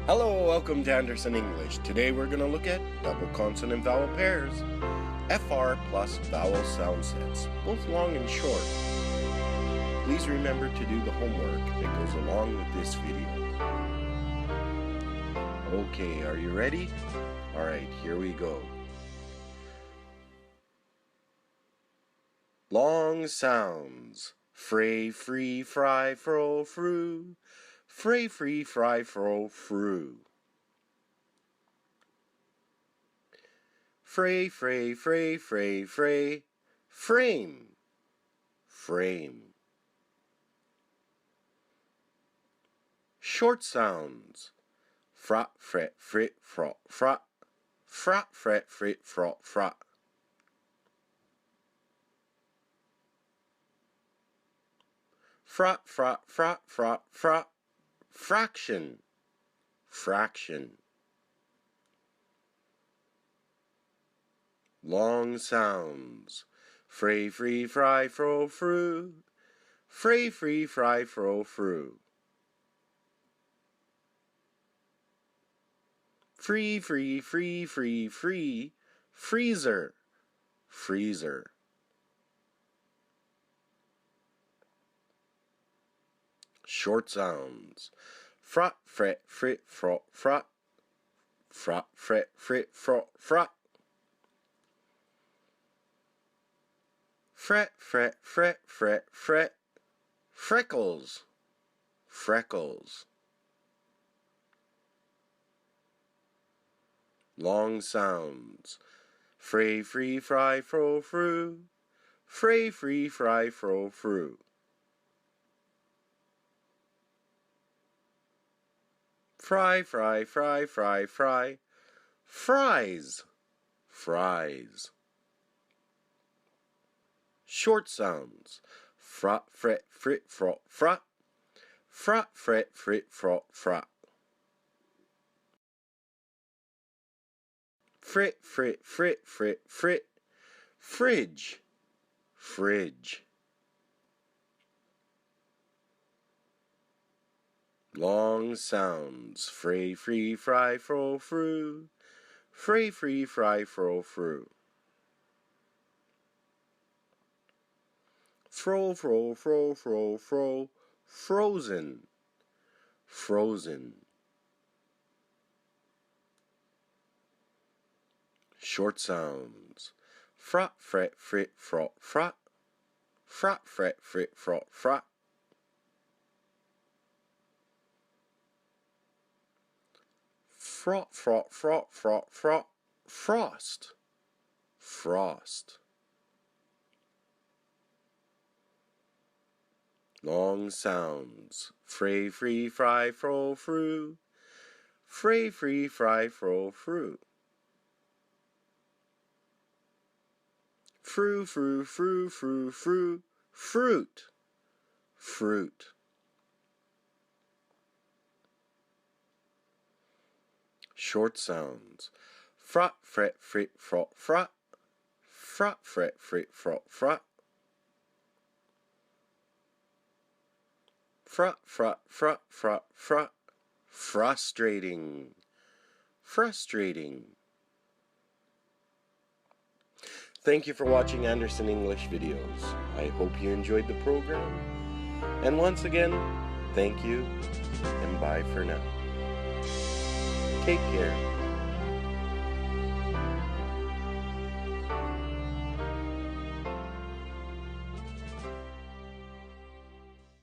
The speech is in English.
Hello, welcome to Andersen English. Today we're going to look at double consonant vowel pairs, FR plus vowel sound sets, both long and short. Please remember to do the homework that goes along with this video. Okay, are you ready? Alright, here we go. Long sounds. Fray, free, fry, fro, fru. Fray, free, fry, fro, fru. Fray, fray, fray, fray, fray. Frame, frame. Short sounds. Fra, fret, frit, frot, frat. Frat, fret, frit, frot, frat. Frat, frat, frat, frat, frat. Fraction, fraction. Long sounds. Fray, free, fry, fro, fru. Fray, free, fry, fro, fru. Free, free, free, free, free. Freezer, freezer. Short sounds. Frat, fret, frit, frot, frat. Frat, fret, frit, frot, frat. Fret, fret, fret, fret, fret. Freckles, freckles. Long sounds. Fray, free, fry, fro, fru. Fray, free, fry, fro, fru. Fry, fry, fry, fry, fry. Fries, fries. Short sounds. Frat, fret, frit, frot, frat. Frat, fret, frit, frot, frat. Frit, frit, frit, frit, frit. Fridge, fridge. Long sounds. Fray, free, fry, fro, fru. Fray, free, fry, fro, fru. Fro, fro, fro, fro, fro. Frozen, frozen. Short sounds. Frat, fret, frit, frot, frat. Frat, fret, frit, frot, frat. Frot, frot, frot, frot, frot. Frost, frost. Long sounds. Fray, free, fry, fro, fru. Fray, free, fry, fro, fru. Fru, fru, fru, fru, fru. Fruit, fruit. Short sounds. Frat, fret, frit, frot, frat. Frat, fret, frit, frot, frat. Frat, frat, frat, frat, frat. Frustrating, frustrating. Thank you for watching Andersen English videos. I hope you enjoyed the program. And once again, thank you and bye for now. Take care.